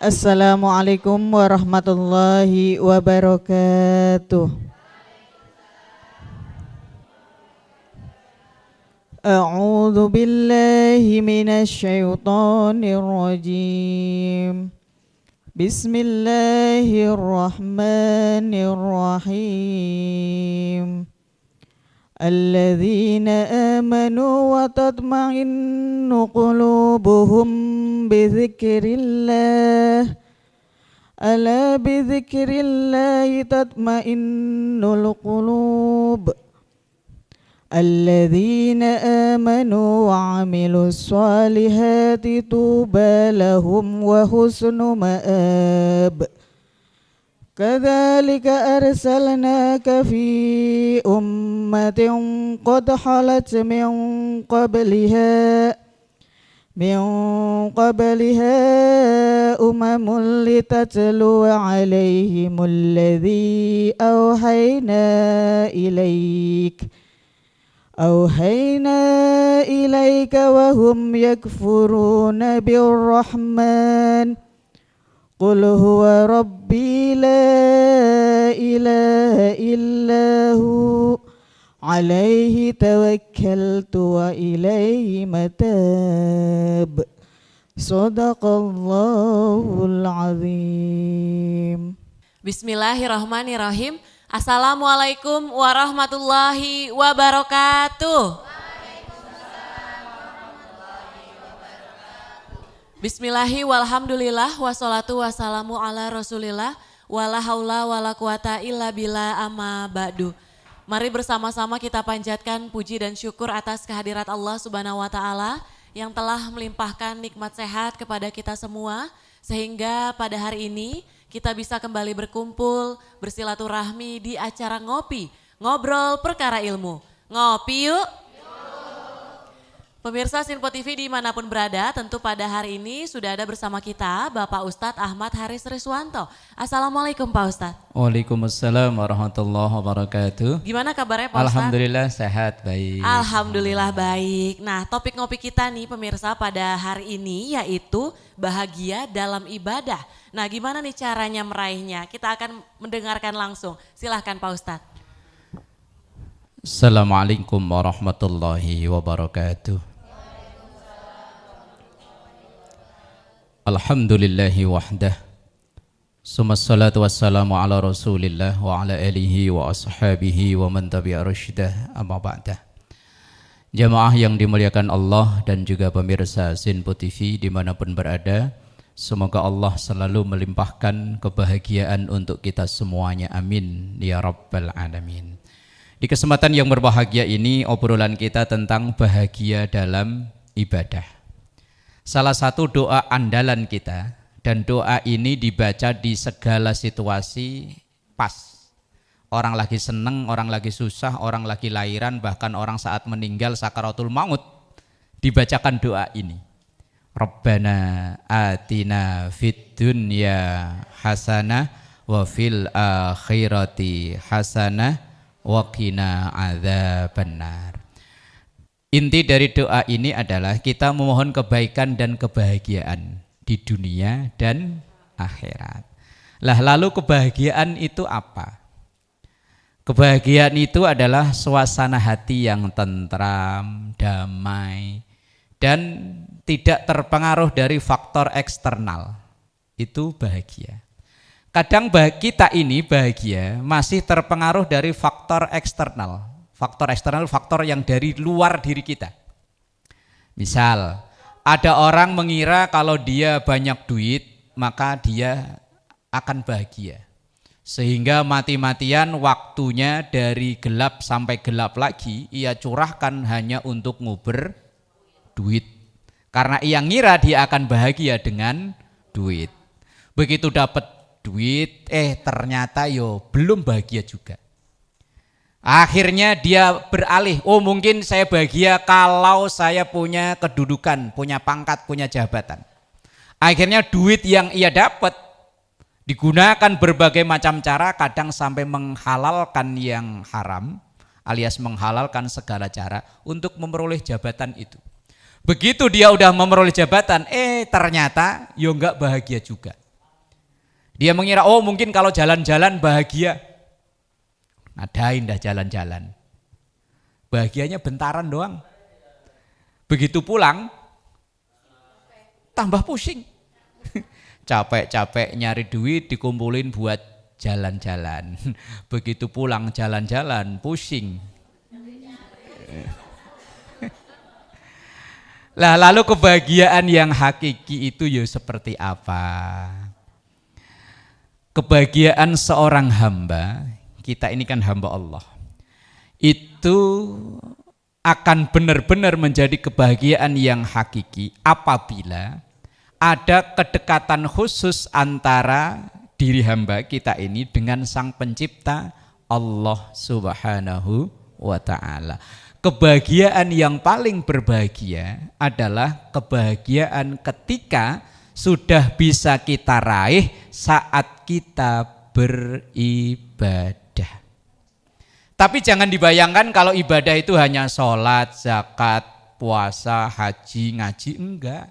Assalamualaikum warahmatullahi wabarakatuh. A'udzu billahi minasy syaithanir rajim. Bismillahirrahmanirrahim. Alladzina amanu wa tatma'innu qulubuhum bizikrillah. Ala bizikrillahi tatma'innul qulub. Alladzina amanu wa 'amilus solihati tuba lahum wa husnu ma'ab. Kadzalika arsalnaka fi ummatin qad khalat min qabliha umamun litatlu 'alaihimul ladzi أوحينا إليك وهم يكفرون بالرحمن قل هو ربي لا إله إلا هو عليه توكلت وإليه متاب صدق الله العظيم. Bismillahirrahmanirrahim. Assalamualaikum warahmatullahi wabarakatuh. Bismillahi walhamdulillah wassalatu wassalamu ala rasulillah wala haula wala quwata illa billah amma ba'du. Mari bersama-sama kita panjatkan puji dan syukur atas kehadirat Allah Subhanahu wa taala yang telah melimpahkan nikmat sehat kepada kita semua sehingga pada hari ini kita bisa kembali berkumpul, bersilaturahmi di acara ngopi, ngobrol perkara ilmu. Ngopi yuk. Pemirsa Sinpo TV dimanapun berada, tentu pada hari ini sudah ada bersama kita Bapak Ustadz Ahmad Haris Riswanto. Assalamualaikum Pak Ustadz. Waalaikumsalam warahmatullahi wabarakatuh. Gimana kabarnya Pak Ustadz? Alhamdulillah sehat, baik. Alhamdulillah baik. Nah, topik ngopi kita nih pemirsa pada hari ini yaitu bahagia dalam ibadah. Nah, gimana nih caranya meraihnya? Kita akan mendengarkan langsung. Silahkan Pak Ustadz. Assalamualaikum warahmatullahi wabarakatuh. Alhamdulillahi wahdah. Summassalatu wassalamu ala rasulillah wa ala alihi wa ashabihi wa man tabi'a rasydah amma ba'dah. Jamaah yang dimuliakan Allah dan juga pemirsa Sinpo TV dimanapun berada, semoga Allah selalu melimpahkan kebahagiaan untuk kita semuanya, amin ya rabbal alamin. Di kesempatan yang berbahagia ini obrolan kita tentang bahagia dalam ibadah. Salah satu doa andalan kita, dan doa ini dibaca di segala situasi pas. Orang lagi seneng, orang lagi susah, orang lagi lahiran, bahkan orang saat meninggal sakaratul maut, dibacakan doa ini. Rabbana atina fid dunya hasanah wa fil akhirati hasanah wa qina adzabannar. Inti dari doa ini adalah kita memohon kebaikan dan kebahagiaan di dunia dan akhirat. Lalu kebahagiaan itu apa? Kebahagiaan itu adalah suasana hati yang tentram, damai, dan tidak terpengaruh dari faktor eksternal. Itu bahagia. Kadang kita ini bahagia masih terpengaruh dari faktor eksternal. Faktor eksternal, faktor yang dari luar diri kita. Misal, ada orang mengira kalau dia banyak duit, maka dia akan bahagia. Sehingga mati-matian waktunya dari gelap sampai gelap lagi, ia curahkan hanya untuk nguber duit. Karena ia ngira dia akan bahagia dengan duit. Begitu dapat duit, ternyata belum bahagia juga. Akhirnya dia beralih, mungkin saya bahagia kalau saya punya kedudukan, punya pangkat, punya jabatan. Akhirnya duit yang ia dapat digunakan berbagai macam cara, kadang sampai menghalalkan yang haram, alias menghalalkan segala cara untuk memperoleh jabatan itu. Begitu dia udah memperoleh jabatan, ternyata enggak bahagia juga. Dia mengira, oh mungkin kalau jalan-jalan bahagia. Ngadain dah jalan-jalan. Bahagianya bentaran doang. Begitu pulang, tambah pusing. Capek-capek nyari duit dikumpulin buat jalan-jalan. Begitu pulang jalan-jalan, pusing. Lah lalu kebahagiaan yang hakiki itu ya seperti apa? Kebahagiaan seorang hamba, kita ini kan hamba Allah, itu akan benar-benar menjadi kebahagiaan yang hakiki apabila ada kedekatan khusus antara diri hamba kita ini dengan Sang Pencipta Allah Subhanahu wa Ta'ala. Kebahagiaan yang paling berbahagia adalah kebahagiaan ketika sudah bisa kita raih saat kita beribadah. Tapi jangan dibayangkan kalau ibadah itu hanya sholat, zakat, puasa, haji, ngaji, enggak.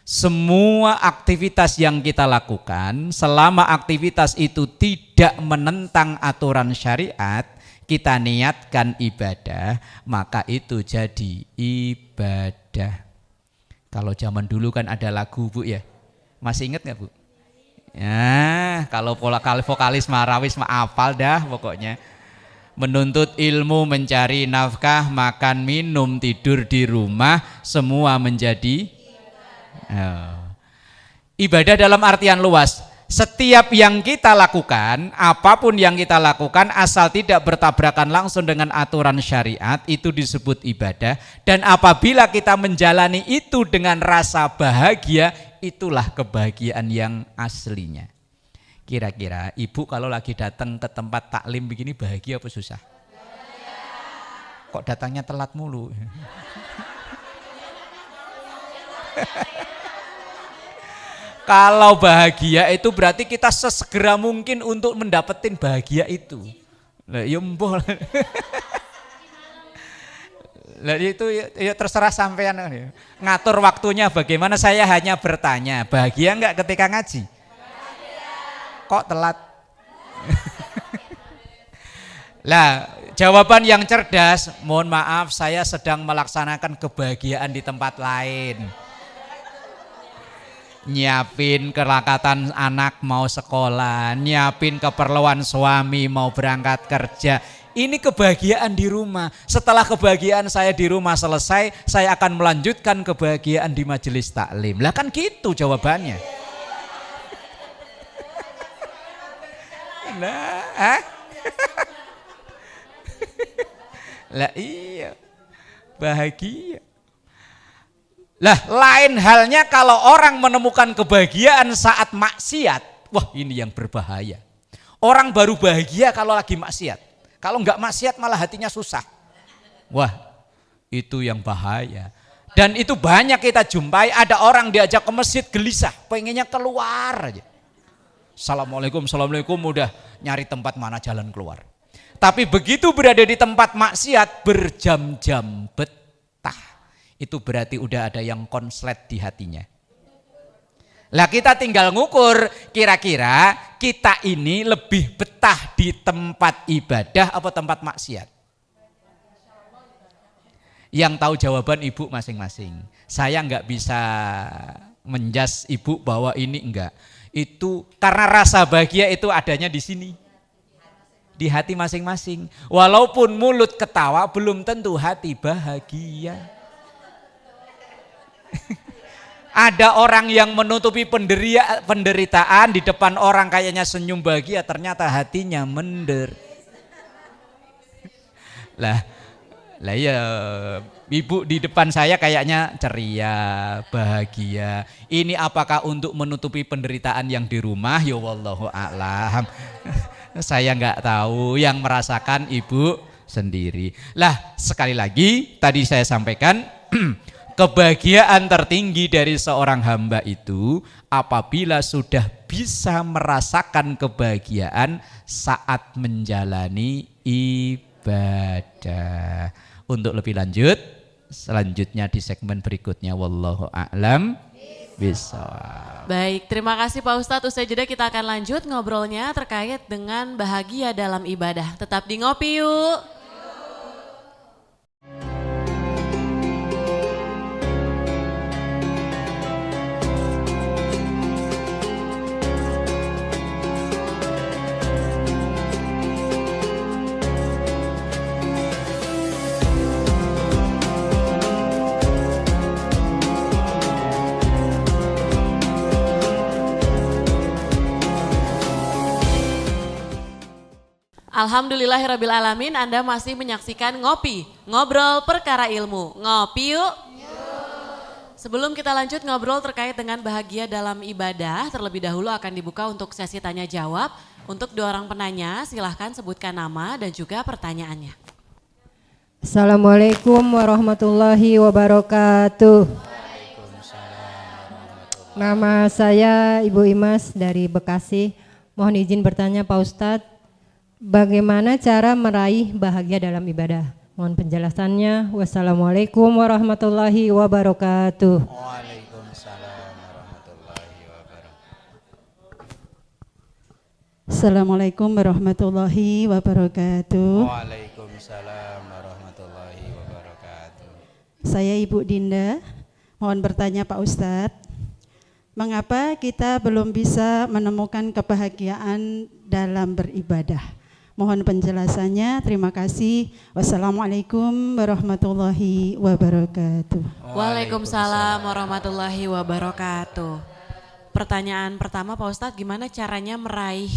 Semua aktivitas yang kita lakukan, selama aktivitas itu tidak menentang aturan syariat, kita niatkan ibadah, maka itu jadi ibadah. Kalau zaman dulu kan ada lagu Bu ya, masih ingat nggak Bu? Ya, kalau vokalis Marawis hafal dah pokoknya. Menuntut ilmu, mencari nafkah, makan, minum, tidur di rumah, semua menjadi ibadah dalam artian luas. Setiap yang kita lakukan, apapun yang kita lakukan asal tidak bertabrakan langsung dengan aturan syariat, itu disebut ibadah. Dan apabila kita menjalani itu dengan rasa bahagia, itulah kebahagiaan yang aslinya. Kira-kira ibu kalau lagi datang ke tempat taklim begini bahagia apa susah? Kok datangnya telat mulu? Kalau bahagia itu berarti kita sesegera mungkin untuk mendapetin bahagia itu. Lah ya mbol. Lah itu ya terserah sampean ngatur waktunya bagaimana. Saya hanya bertanya, bahagia enggak ketika ngaji? Kok telat? Lah, jawaban yang cerdas, mohon maaf saya sedang melaksanakan kebahagiaan di tempat lain. Nyiapin kelakatan anak mau sekolah, nyiapin keperluan suami mau berangkat kerja. Ini kebahagiaan di rumah. Setelah kebahagiaan saya di rumah selesai, saya akan melanjutkan kebahagiaan di majelis taklim. Lah kan gitu jawabannya. Lah, lah iya, bahagia. Lah lain halnya kalau orang menemukan kebahagiaan saat maksiat. Wah ini yang berbahaya. Orang baru bahagia kalau lagi maksiat. Kalau enggak maksiat malah hatinya susah. Wah itu yang bahaya. Dan itu banyak kita jumpai, ada orang diajak ke masjid gelisah, pengennya keluar aja. Assalamualaikum, assalamualaikum, udah nyari tempat mana jalan keluar. Tapi begitu berada di tempat maksiat berjam-jam betah. Itu berarti udah ada yang konslet di hatinya. Lah kita tinggal ngukur kira-kira kita ini lebih betah di tempat ibadah apa tempat maksiat. Yang tahu jawaban ibu masing-masing. Saya nggak bisa menjas ibu bahwa ini enggak. Itu karena rasa bahagia itu adanya di sini. Di hati masing-masing. Walaupun mulut ketawa belum tentu hati bahagia. Ada orang yang menutupi penderitaan di depan orang kayaknya senyum bahagia, ternyata hatinya mender. Lah ya ibu di depan saya kayaknya ceria, bahagia. Ini apakah untuk menutupi penderitaan yang di rumah? Ya wallahu a'lam. Saya nggak tahu, yang merasakan ibu sendiri. Lah sekali lagi tadi saya sampaikan kebahagiaan tertinggi dari seorang hamba itu apabila sudah bisa merasakan kebahagiaan saat menjalani ibadah. Untuk lebih lanjut, selanjutnya di segmen berikutnya. Wallahu a'lam. bisawab. Baik, terima kasih Pak Ustadz. Usai jeda kita akan lanjut ngobrolnya terkait dengan bahagia dalam ibadah. Tetap di Ngopi Yuk. Alhamdulillahirrabbilalamin, Anda masih menyaksikan Ngopi, ngobrol perkara ilmu. Ngopi yuk. Sebelum kita lanjut ngobrol terkait dengan bahagia dalam ibadah, terlebih dahulu akan dibuka untuk sesi tanya jawab. Untuk 2 orang penanya, silahkan sebutkan nama dan juga pertanyaannya. Assalamualaikum warahmatullahi wabarakatuh. Nama saya Ibu Imas dari Bekasi. Mohon izin bertanya Pak Ustadz, bagaimana cara meraih bahagia dalam ibadah? Mohon penjelasannya. Wassalamualaikum warahmatullahi wabarakatuh. Waalaikumsalam warahmatullahi wabarakatuh. Assalamualaikum warahmatullahi wabarakatuh. Waalaikumsalam warahmatullahi wabarakatuh. Saya Ibu Dinda, mohon bertanya Pak Ustadz, mengapa kita belum bisa menemukan kebahagiaan dalam beribadah? Mohon penjelasannya, terima kasih. Wassalamualaikum warahmatullahi wabarakatuh. Waalaikumsalam warahmatullahi wabarakatuh. Pertanyaan pertama Pak Ustadz, gimana caranya meraih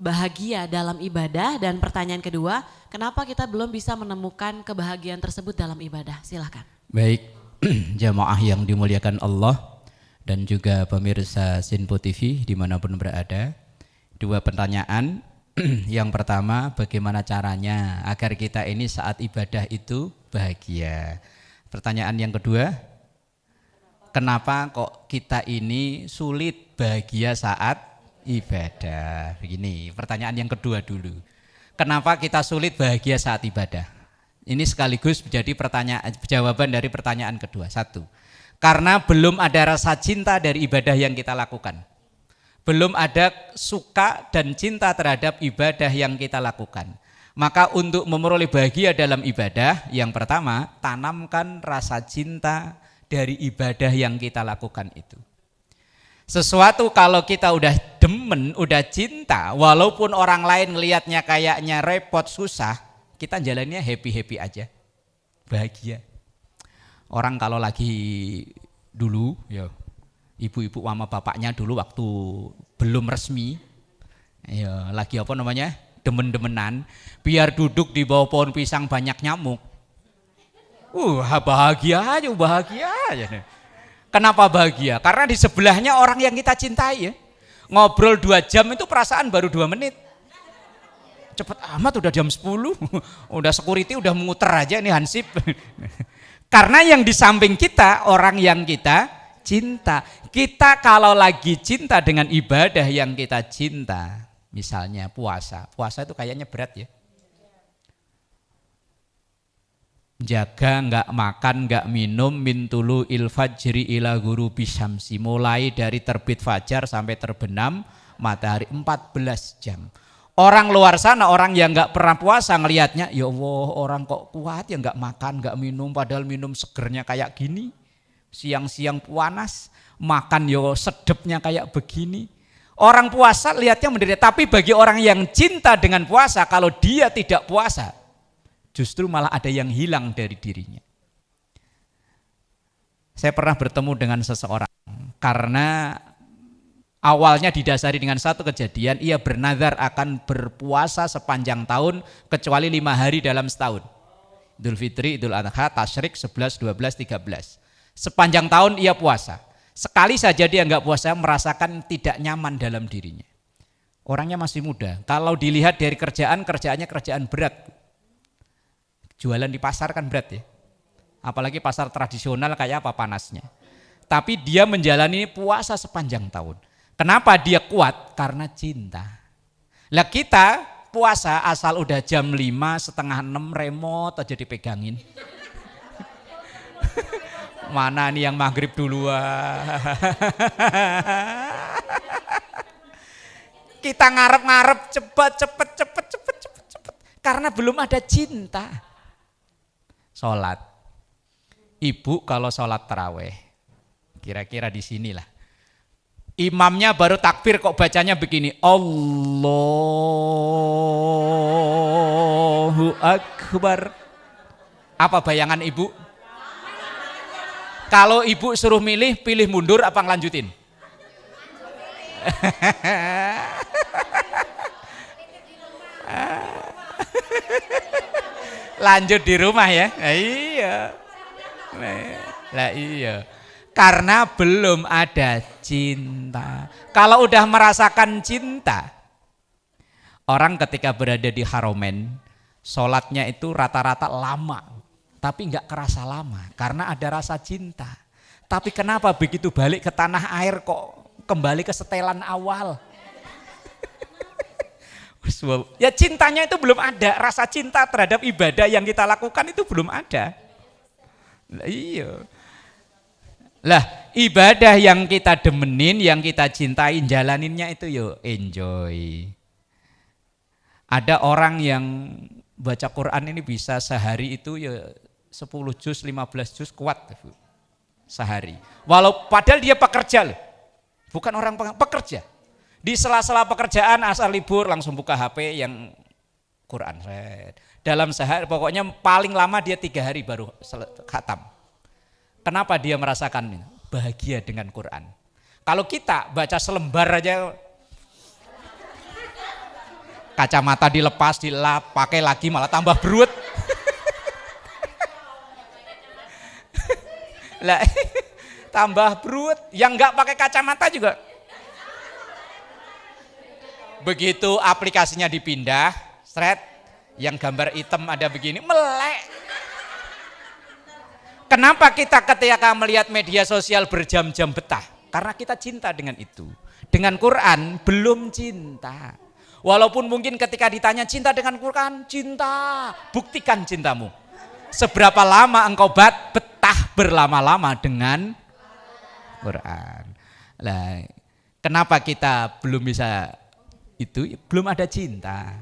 bahagia dalam ibadah? Dan pertanyaan kedua, kenapa kita belum bisa menemukan kebahagiaan tersebut dalam ibadah? Silahkan. Baik, jamaah yang dimuliakan Allah dan juga pemirsa Sinpo TV dimanapun berada. 2 pertanyaan. Yang pertama, bagaimana caranya agar kita ini saat ibadah itu bahagia? Pertanyaan yang kedua, kenapa kok kita ini sulit bahagia saat ibadah? Begini, pertanyaan yang kedua dulu. Kenapa kita sulit bahagia saat ibadah? Ini sekaligus menjadi jawaban dari pertanyaan kedua. 1, karena belum ada rasa cinta dari ibadah yang kita lakukan. Belum ada suka dan cinta terhadap ibadah yang kita lakukan. Maka untuk memperoleh bahagia dalam ibadah, yang pertama, tanamkan rasa cinta dari ibadah yang kita lakukan itu. Sesuatu kalau kita udah demen, udah cinta, walaupun orang lain ngelihatnya kayaknya repot, susah, kita jalannya happy-happy aja, bahagia. Orang kalau lagi dulu, ya, ibu-ibu sama bapaknya dulu waktu belum resmi, ya, lagi apa namanya, demen-demenan, biar duduk di bawah pohon pisang banyak nyamuk. Bahagia aja. Kenapa bahagia? Karena di sebelahnya orang yang kita cintai ya. Ngobrol 2 jam itu perasaan baru 2 menit. Cepet amat udah jam 10, udah security udah muter aja nih hansip. Karena yang di samping kita, orang yang kita cinta. Kita kalau lagi cinta dengan ibadah yang kita cinta, misalnya puasa itu kayaknya berat ya. Jaga nggak makan nggak minum min tulu il fajri ila ghurubi syamsi, mulai dari terbit fajar sampai terbenam matahari 14 jam. Orang luar sana, orang yang nggak pernah puasa ngelihatnya, ya Allah, orang kok kuat ya nggak makan nggak minum, padahal minum segernya kayak gini. Siang-siang panas, makan yo sedepnya kayak begini. Orang puasa lihatnya menderita, tapi bagi orang yang cinta dengan puasa, kalau dia tidak puasa, justru malah ada yang hilang dari dirinya. Saya pernah bertemu dengan seseorang, karena awalnya didasari dengan satu kejadian, ia bernazar akan berpuasa sepanjang tahun, kecuali 5 hari dalam setahun. Idul Fitri, Idul Adha, Tasyrik, 11, 12, 13. Sepanjang tahun ia puasa. Sekali saja dia nggak puasa, merasakan tidak nyaman dalam dirinya. Orangnya masih muda. Kalau dilihat dari kerjaannya kerjaan berat. Jualan di pasar kan berat ya. Apalagi pasar tradisional kayak apa panasnya. Tapi dia menjalani puasa sepanjang tahun. Kenapa dia kuat? Karena cinta. Lah kita puasa asal udah jam 5, setengah 6 remote aja dipegangin. Mana nih yang maghrib duluan? Kita ngarep-ngarep cepet. Karena belum ada cinta. Sholat. Ibu kalau sholat taraweh, kira-kira di sinilah. Imamnya baru takbir kok bacanya begini. Allahu Akbar. Apa bayangan ibu? Kalau ibu suruh milih, pilih mundur apa ngelanjutin? Lanjut di rumah ya. Iya. Lah iya. Karena belum ada cinta. Kalau udah merasakan cinta, orang ketika berada di Haromen, sholatnya itu rata-rata lama, tapi nggak kerasa lama karena ada rasa cinta. Tapi kenapa begitu balik ke tanah air kok kembali ke setelan awal? Ya cintanya itu belum ada, rasa cinta terhadap ibadah yang kita lakukan itu belum ada. Lah iya. Lah ibadah yang kita demenin, yang kita cintain, jalaninnya itu yo enjoy. Ada orang yang baca Quran ini bisa sehari itu ya 10 juz, 15 juz kuat sehari. Walau padahal dia pekerja loh. Bukan orang pekerja. Di sela-sela pekerjaan asal libur langsung buka HP yang Quran. Dalam sehari pokoknya paling lama dia 3 hari baru khatam. Kenapa dia merasakan bahagia dengan Quran? Kalau kita baca selembar aja, kacamata dilepas, dilap, pakai lagi malah tambah berut. Lah, tambah berut. Yang nggak pakai kacamata juga. Begitu aplikasinya dipindah, seret, yang gambar hitam ada begini, melek. Kenapa kita ketika melihat media sosial berjam-jam betah? Karena kita cinta dengan itu. Dengan Quran belum cinta. Walaupun mungkin ketika ditanya cinta dengan Quran, cinta. Buktikan cintamu. Seberapa lama engkau betah berlama-lama dengan Quran. Nah, kenapa kita belum bisa itu? Belum ada cinta.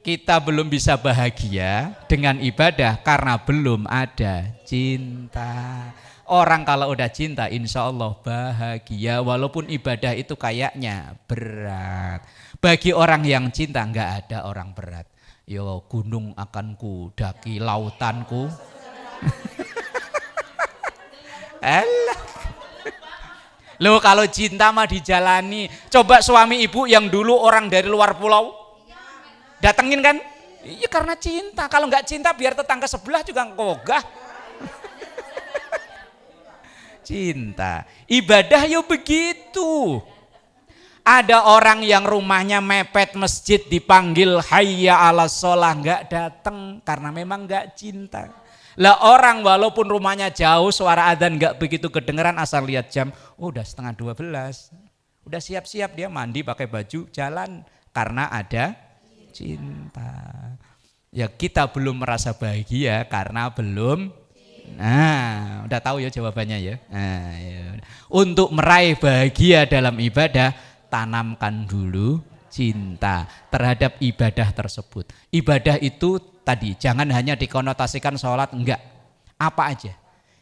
Kita belum bisa bahagia dengan ibadah karena belum ada cinta. Orang kalau udah cinta insya Allah bahagia walaupun ibadah itu kayaknya berat. Bagi orang yang cinta nggak ada orang berat. Yo gunung akan ku daki lautanku. Elah. Loh kalau cinta mah dijalani. Coba suami ibu yang dulu orang dari luar pulau datengin kan? Iya karena cinta. Kalau nggak cinta biar tetangga sebelah juga ngogah. Cinta. Ibadah yo begitu. Ada orang yang rumahnya mepet masjid dipanggil hayya ala sholah nggak datang karena memang nggak cinta. Lah orang walaupun rumahnya jauh suara adzan nggak begitu kedengeran asal lihat jam, oh, udah 11:30. Udah siap-siap dia mandi pakai baju jalan karena ada cinta. Ya kita belum merasa bahagia karena belum. Nah, udah tahu ya jawabannya ya. Nah, ya. Untuk meraih bahagia dalam ibadah, tanamkan dulu cinta terhadap ibadah tersebut. Ibadah itu tadi jangan hanya dikonotasikan sholat, enggak. Apa aja.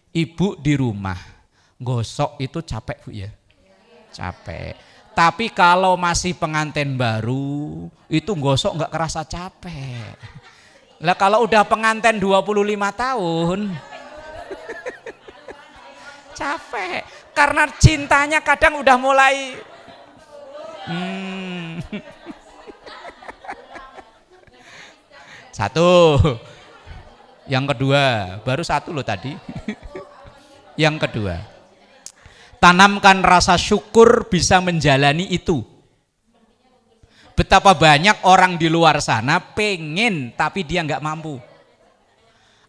Ibu di rumah gosok itu capek Bu ya. Capek. Tapi kalau masih pengantin baru, itu gosok nggak kerasa capek. Lah kalau udah pengantin 25 tahun, capek. Karena cintanya kadang udah mulai. Satu. Yang kedua, baru satu loh tadi. Yang kedua. Tanamkan rasa syukur bisa menjalani itu. Betapa banyak orang di luar sana pengen tapi dia nggak mampu.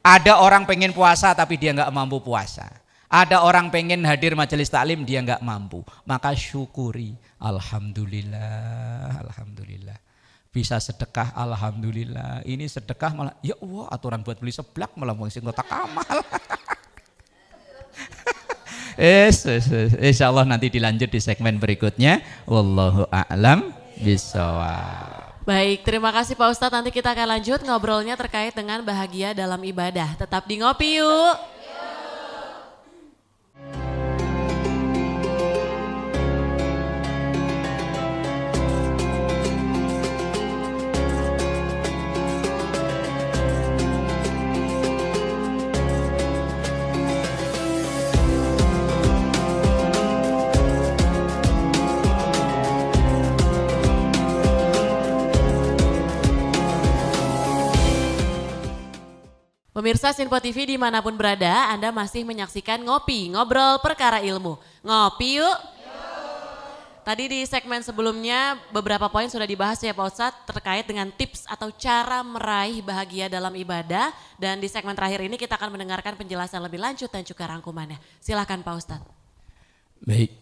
Ada orang pengen puasa tapi dia nggak mampu puasa. Ada orang pengen hadir majelis taklim dia nggak mampu. Maka syukuri. Alhamdulillah, alhamdulillah. Bisa sedekah, alhamdulillah. Ini sedekah malah, ya Allah aturan buat beli seblak malah mengisi kotak amal. Insya Allah nanti dilanjut di segmen berikutnya. Wallahu a'lam bishawab. Baik, terima kasih Pak Ustadz. Nanti kita akan lanjut ngobrolnya terkait dengan bahagia dalam ibadah. Tetap di Ngopi Yuk. Pemirsa Sinpo TV dimanapun berada, Anda masih menyaksikan Ngopi, ngobrol perkara ilmu. Ngopi yuk. Tadi di segmen sebelumnya beberapa poin sudah dibahas ya Pak Ustadz terkait dengan tips atau cara meraih bahagia dalam ibadah. Dan di segmen terakhir ini kita akan mendengarkan penjelasan lebih lanjut dan juga rangkumannya. Silakan Pak Ustadz. Baik,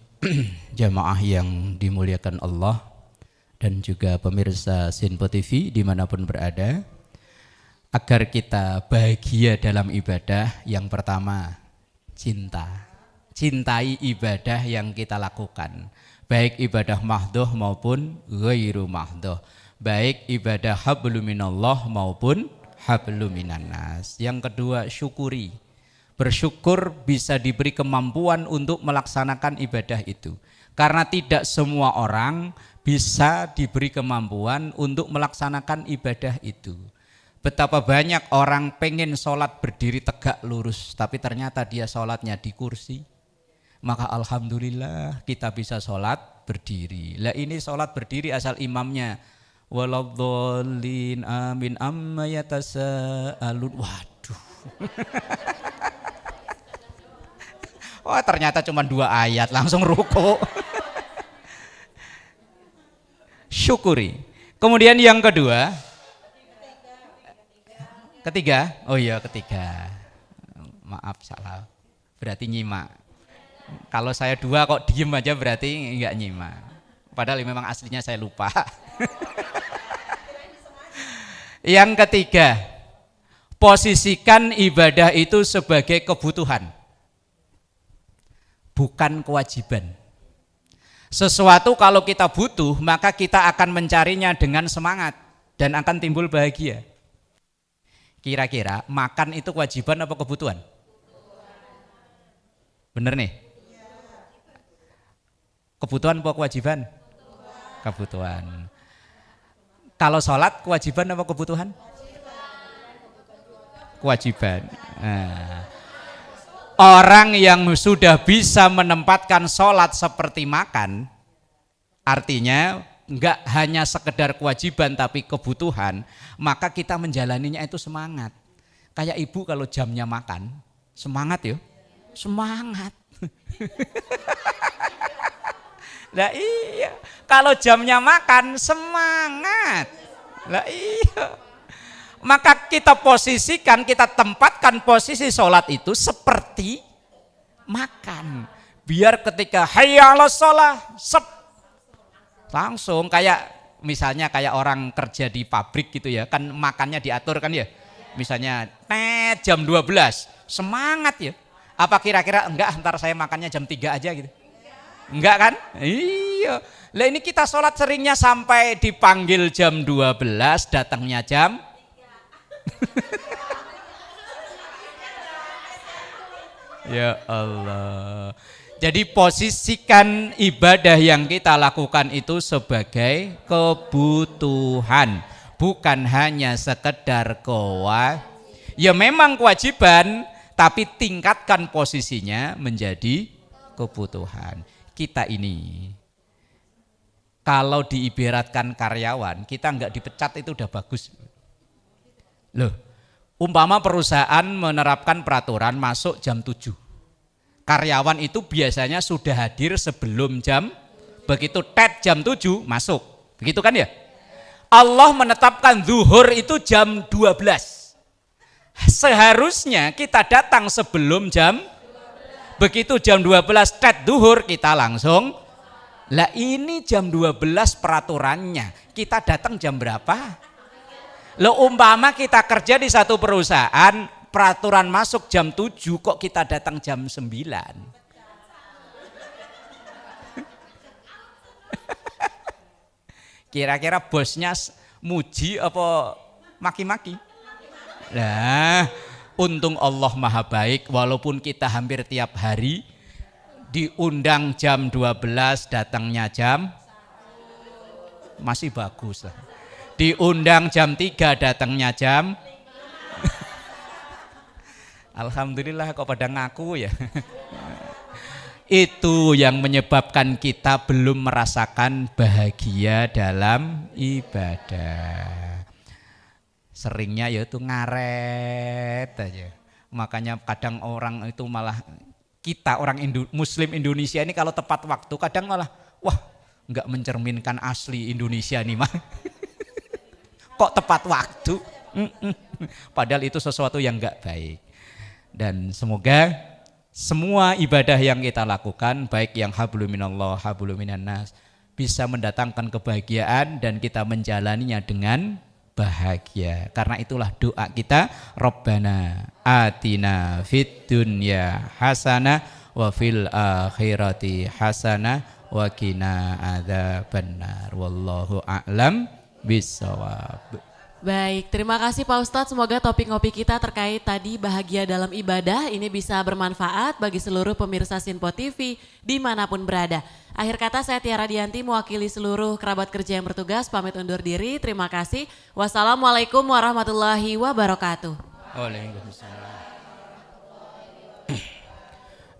jamaah yang dimuliakan Allah dan juga pemirsa Sinpo TV dimanapun berada. Agar kita bahagia dalam ibadah, yang pertama cinta. Cintai ibadah yang kita lakukan. Baik ibadah mahdoh maupun ghairu mahdoh. Baik ibadah habluminallah maupun habluminannas. Yang kedua syukuri. Bersyukur bisa diberi kemampuan untuk melaksanakan ibadah itu. Karena tidak semua orang bisa diberi kemampuan untuk melaksanakan ibadah itu. Betapa banyak orang pengen sholat berdiri tegak lurus, tapi ternyata dia sholatnya di kursi. Maka alhamdulillah kita bisa sholat berdiri. Lah ini sholat berdiri asal imamnya waladhdallin amin amma yatasaalun. Waduh. Wah ternyata cuma 2 ayat langsung ruku. Syukuri. Kemudian yang kedua, ketiga, oh iya ketiga, maaf salah, berarti nyimak. Kalau saya 2 kok diem aja berarti enggak nyimak. Padahal memang aslinya saya lupa. Yang ketiga, posisikan ibadah itu sebagai kebutuhan, bukan kewajiban. Sesuatu kalau kita butuh maka kita akan mencarinya dengan semangat dan akan timbul bahagia. Kira-kira makan itu kewajiban apa kebutuhan? Bener nih? Kebutuhan apa kewajiban? Kebutuhan. Kalau sholat kewajiban apa kebutuhan? Kewajiban. Nah, orang yang sudah bisa menempatkan sholat seperti makan, artinya enggak hanya sekedar kewajiban tapi kebutuhan, maka kita menjalaninya itu semangat. Kayak ibu kalau jamnya makan, semangat ya, semangat. Lah iya, kalau jamnya makan semangat. Lah iya. Maka kita posisikan, kita tempatkan posisi sholat itu seperti makan. Biar ketika hayya 'alas shalah, langsung kayak misalnya kayak orang kerja di pabrik gitu ya, kan makannya diatur kan ya. Misalnya jam 12, semangat ya. Apa kira-kira enggak ntar saya makannya jam 3 aja gitu? Enggak kan? Iya. Lah ini kita sholat seringnya sampai dipanggil jam 12, datangnya jam ya Allah. Jadi posisikan ibadah yang kita lakukan itu sebagai kebutuhan, bukan hanya sekedar ya memang kewajiban, tapi tingkatkan posisinya menjadi kebutuhan. Kita ini kalau diibaratkan karyawan, kita enggak dipecat itu udah bagus. Loh, umpama perusahaan menerapkan peraturan masuk jam 7. Karyawan itu biasanya sudah hadir sebelum jam, begitu jam 7 masuk. Begitu kan ya? Allah menetapkan zuhur itu jam 12. Seharusnya kita datang sebelum jam, begitu jam 12 zuhur kita langsung. Lah ini jam 12 peraturannya, kita datang jam berapa? Lo umpama kita kerja di satu perusahaan, peraturan masuk jam 7 kok kita datang jam 9. Kira-kira bosnya muji apa maki-maki? Nah, untung Allah maha baik, walaupun kita hampir tiap hari diundang jam 12, datangnya jam masih bagus lah. Diundang jam 3, datangnya jam Alhamdulillah kok pada ngaku ya. Itu yang menyebabkan kita belum merasakan bahagia dalam ibadah. Seringnya yaitu ngaret aja. Makanya kadang orang itu malah, kita orang Muslim Indonesia ini kalau tepat waktu kadang malah wah nggak mencerminkan asli Indonesia nih mah. Kok tepat waktu? Padahal itu sesuatu yang nggak baik. Dan semoga semua ibadah yang kita lakukan, baik yang hablum minallah, hablum minannas, bisa mendatangkan kebahagiaan dan kita menjalaninya dengan bahagia. Karena itulah doa kita, Rabbana atina fid dunya hasanah wa fil akhirati hasanah wa qina adzabannar. Wallahu a'lam bissawab. Baik, terima kasih Pak Ustadz. Semoga topik ngopi kita terkait tadi bahagia dalam ibadah ini bisa bermanfaat bagi seluruh pemirsa Sinpo TV dimanapun berada. Akhir kata saya Tiara Dianti mewakili seluruh kerabat kerja yang bertugas pamit undur diri. Terima kasih. Wassalamualaikum warahmatullahi wabarakatuh. Waalaikumsalam.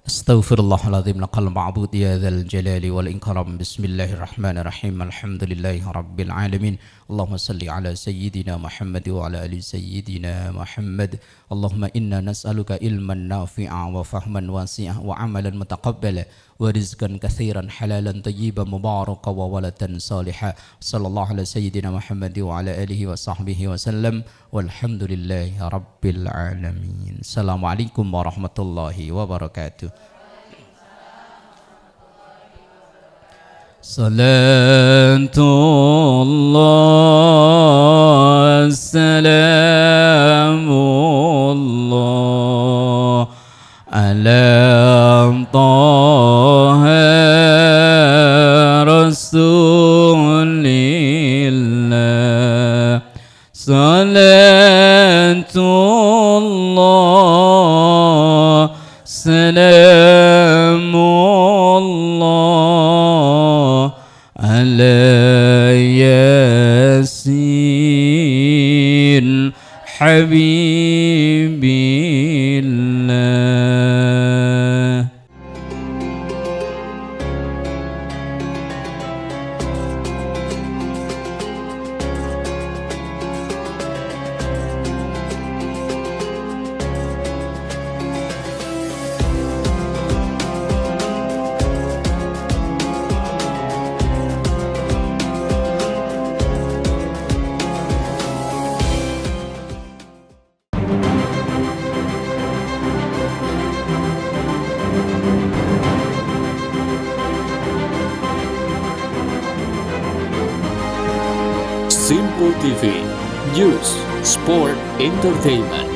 Astaghfirullahaladzim laqal ma'bud ya dzal jalali wal ikram. Bismillahirrahmanirrahim. Alhamdulillahi rabbil alamin. Allahumma salli ala sayyidina Muhammad wa ala ali sayyidina Muhammad. Allahumma inna nas'aluka ilman nafi'a wa fahman wasi'a wa amalan mutaqabbala wa rizqan katsiran halalan tayyiban mubaraka wa waladan salihah. Sallallahu ala sayyidina Muhammad wa ala alihi wa sahbihi wa sallam. Walhamdulillahi rabbil alamin. Assalamualaikum warahmatullahi wabarakatuh. Salatullah salamullah ala taha rasulillah. Salatullah salamullah ala yasin habibillah. Sinpo TV, News, Sport, Entertainment.